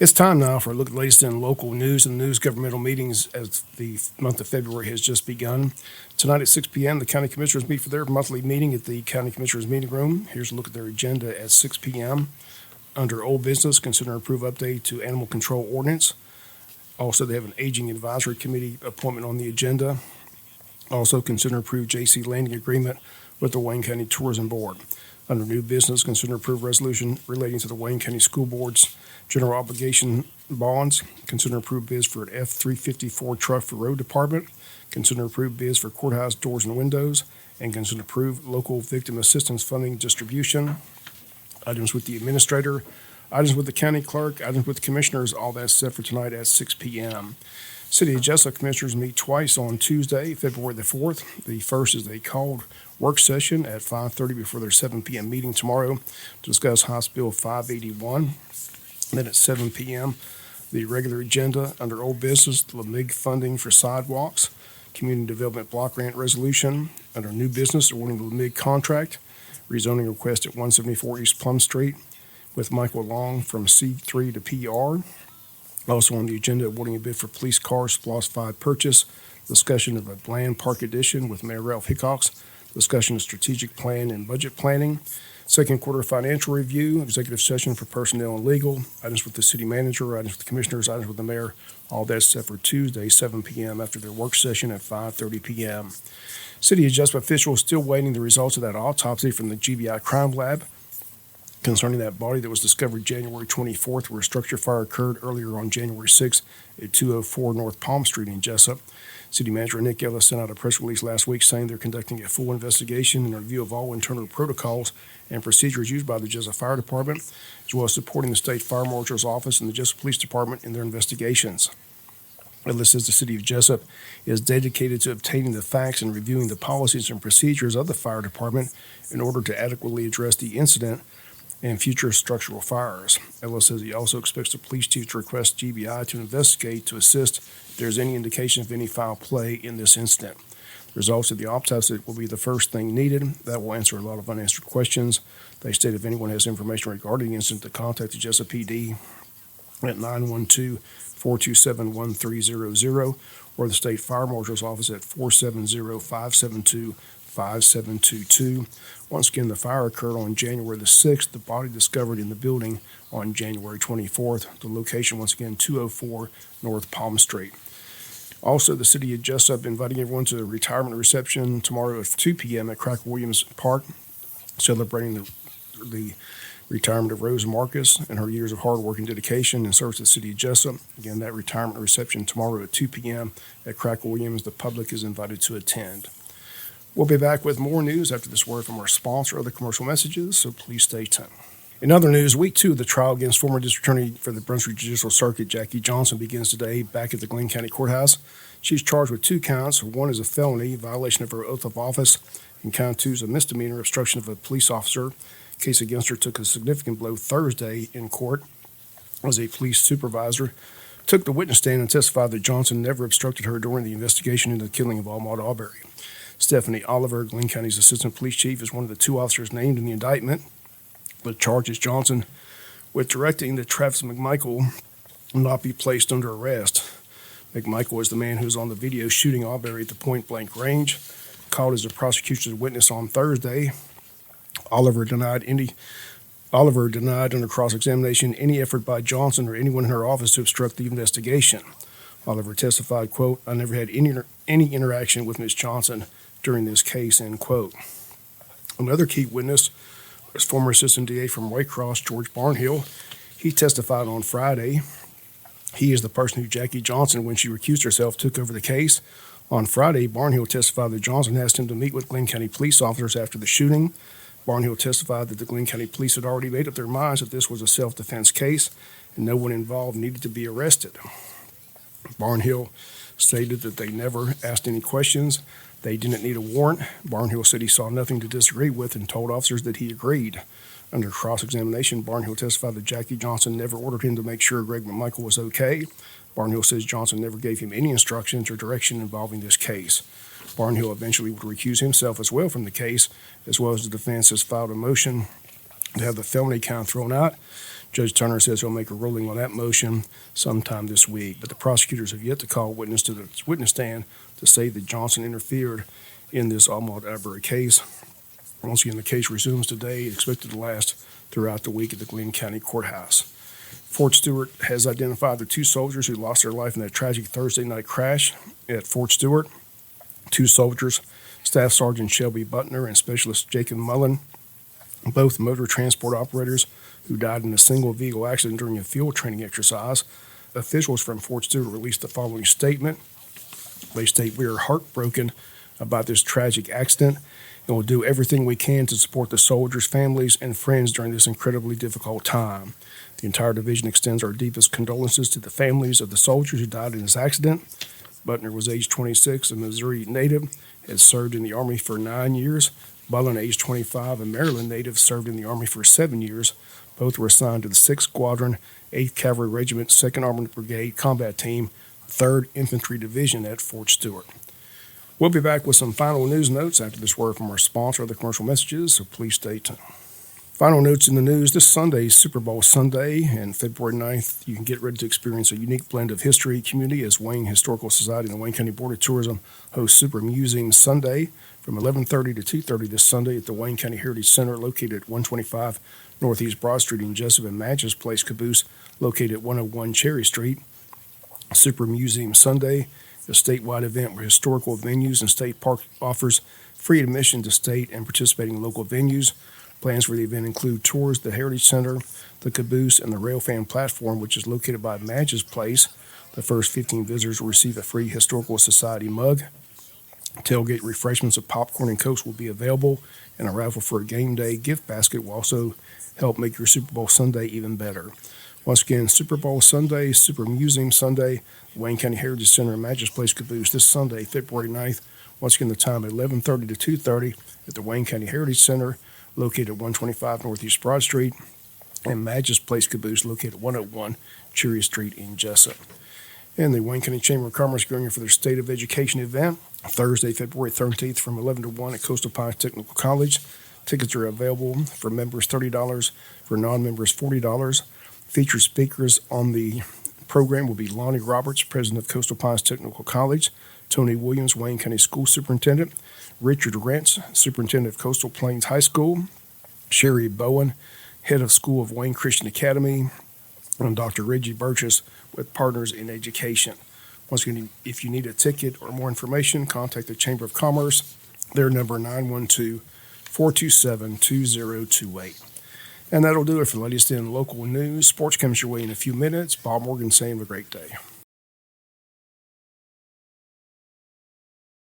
It's time now for a look at the latest in local news and news governmental meetings as the month of February has just begun. Tonight at 6 p.m., the County Commissioners meet for their monthly meeting at the County Commissioners Meeting Room. Here's a look at their agenda at 6 p.m. Under old business, consider and approve update to animal control ordinance. Also, they have an aging advisory committee appointment on the agenda. Also, consider and approve J.C. landing agreement with the Wayne County Tourism Board. Under new business, consider and approve resolution relating to the Wayne County School Board's general obligation bonds. Consider and approve bids for an F-350 truck for road department. Consider and approve bids for courthouse doors and windows. And consider and approve local victim assistance funding distribution. Items with the administrator, items with the county clerk, items with the commissioners, all that's set for tonight at 6 p.m. City of Jesup Commissioners meet twice on Tuesday, February the 4th. The first is a called work session at 5:30 before their 7 p.m. meeting tomorrow to discuss House Bill 581. Then at 7 p.m., the regular agenda under old business, the LMIG funding for sidewalks, community development block grant resolution. Under new business, awarding the LMIG contract, rezoning request at 174 East Plum Street with Michael Long from C3 to PR. Also on the agenda, awarding a bid for police car SPLOST 5 purchase, discussion of a Bland Park addition with Mayor Ralph Hickox, discussion of strategic plan and budget planning, second quarter financial review, executive session for personnel and legal, items with the city manager, items with the commissioners, items with the mayor, all that's set for Tuesday, 7 p.m. after their work session at 5:30 p.m. City of Jesup officials still waiting the results of that autopsy from the GBI crime lab concerning that body that was discovered January 24th, where a structure fire occurred earlier on January 6th at 204 North Palm Street in Jesup. City Manager Nick Ellis sent out a press release last week saying they're conducting a full investigation and review of all internal protocols and procedures used by the Jesup Fire Department, as well as supporting the State Fire Marshal's Office and the Jesup Police Department in their investigations. Ellis says the City of Jesup is dedicated to obtaining the facts and reviewing the policies and procedures of the fire department in order to adequately address the incident and future structural fires. Ellis says he also expects the police chief to request GBI to investigate to assist if there's any indication of any foul play in this incident. The results of the autopsy will be the first thing needed. That will answer a lot of unanswered questions. They state if anyone has information regarding the incident to contact the Jesup PD at 912-427-1300 or the State Fire Marshal's Office at 470-572-5722. Once again, the fire occurred on January the 6th. The body discovered in the building on January 24th. The location, once again, 204 North Palm Street. Also, the City of Jesup inviting everyone to a retirement reception tomorrow at 2 p.m. at Cracker Williams Park, celebrating the retirement of Rose Marcus and her years of hard work and dedication and service to the City of Jesup. Again, that retirement reception tomorrow at 2 p.m. at Cracker Williams. The public is invited to attend. We'll be back with more news after this word from our sponsor, other commercial messages, so please stay tuned. In other news, week 2 of the trial against former district attorney for the Brunswick Judicial Circuit, Jackie Johnson, begins today back at the Glenn County Courthouse. She's charged with 2 counts. One is a felony, violation of her oath of office, and count 2 is a misdemeanor, obstruction of a police officer. Case against her took a significant blow Thursday in court as a police supervisor took the witness stand and testified that Johnson never obstructed her during the investigation into the killing of Ahmaud Arbery. Stephanie Oliver, Glenn County's assistant police chief, is one of the 2 officers named in the indictment, but charges Johnson with directing that Travis McMichael not be placed under arrest. McMichael is the man who was on the video shooting Arbery at the point-blank range. Called as a prosecution's witness on Thursday, Oliver denied under cross-examination any effort by Johnson or anyone in her office to obstruct the investigation. Oliver testified, quote, "I never had any interaction with Ms. Johnson during this case," end quote. Another key witness was former assistant DA from Waycross, George Barnhill. He testified on Friday. He is the person who Jackie Johnson, when she recused herself, took over the case. On Friday, Barnhill testified that Johnson asked him to meet with Glenn County police officers after the shooting. Barnhill testified that the Glenn County police had already made up their minds that this was a self-defense case and no one involved needed to be arrested. Barnhill stated that they never asked any questions. They didn't need a warrant. Barnhill said he saw nothing to disagree with and told officers that he agreed. Under cross-examination, Barnhill testified that Jackie Johnson never ordered him to make sure Greg McMichael was okay. Barnhill says Johnson never gave him any instructions or direction involving this case. Barnhill eventually would recuse himself as well from the case, as well as the defense has filed a motion to have the felony count thrown out. Judge Turner says he'll make a ruling on that motion sometime this week, but the prosecutors have yet to call a witness to the witness stand to say that Johnson interfered in this Ahmaud Arbery case. Once again, the case resumes today, expected to last throughout the week at the Glenn County Courthouse. Fort Stewart has identified the 2 soldiers who lost their life in that tragic Thursday night crash at Fort Stewart. 2 soldiers, Staff Sergeant Shelby Butner and Specialist Jacob Mullen, both motor transport operators who died in a single vehicle accident during a field training exercise. Officials from Fort Stewart released the following statement. They state, "We are heartbroken about this tragic accident and will do everything we can to support the soldiers, families, and friends during this incredibly difficult time. The entire division extends our deepest condolences to the families of the soldiers who died in this accident." Butner was age 26, a Missouri native, had served in the Army for 9 years. Mullen, age 25, a Maryland native, served in the Army for 7 years. Both were assigned to the 6th Squadron, 8th Cavalry Regiment, 2nd Armored Brigade Combat Team, 3rd Infantry Division at Fort Stewart. We'll be back with some final news notes after this word from our sponsor, the commercial messages, so please stay tuned. Final notes in the news. This Sunday is Super Bowl Sunday, and February 9th, you can get ready to experience a unique blend of history, community, as Wayne Historical Society and the Wayne County Board of Tourism host Super Museum Sunday from 11:30 to 2:30 this Sunday at the Wayne County Heritage Center, located at 125 Northeast Broad Street in Jesup, and Matches Place Caboose, located at 101 Cherry Street. Super Museum Sunday, a statewide event where historical venues and state park offers free admission to state and participating local venues. Plans for the event include tours of the Heritage Center, the Caboose, and the Railfan platform, which is located by Matches Place. The first 15 visitors will receive a free Historical Society mug. Tailgate refreshments of popcorn and Cokes will be available, and a raffle for a game day gift basket will also help make your Super Bowl Sunday even better. Once again, Super Bowl Sunday, Super Museum Sunday, Wayne County Heritage Center, and Matches Place Caboose this Sunday, February 9th. Once again, the time at 11:30 to 2:30 at the Wayne County Heritage Center, located at 125 Northeast Broad Street, and Matches Place Caboose, located at 101 Cherry Street in Jesup. And the Wayne County Chamber of Commerce going for their State of Education event, Thursday, February 13th from 11 to 1 at Coastal Pines Technical College. Tickets are available for members $30, for non-members $40. Featured speakers on the program will be Lonnie Roberts, president of Coastal Pines Technical College, Tony Williams, Wayne County School Superintendent, Richard Rentz, Superintendent of Coastal Plains High School, Sherry Bowen, Head of School of Wayne Christian Academy, and Dr. Reggie Burgess with Partners in Education. Once again, if you need a ticket or more information, contact the Chamber of Commerce. Their number 912-427-2028. And that'll do it for the latest in local news. Sports comes your way in a few minutes. Bob Morgan saying have a great day.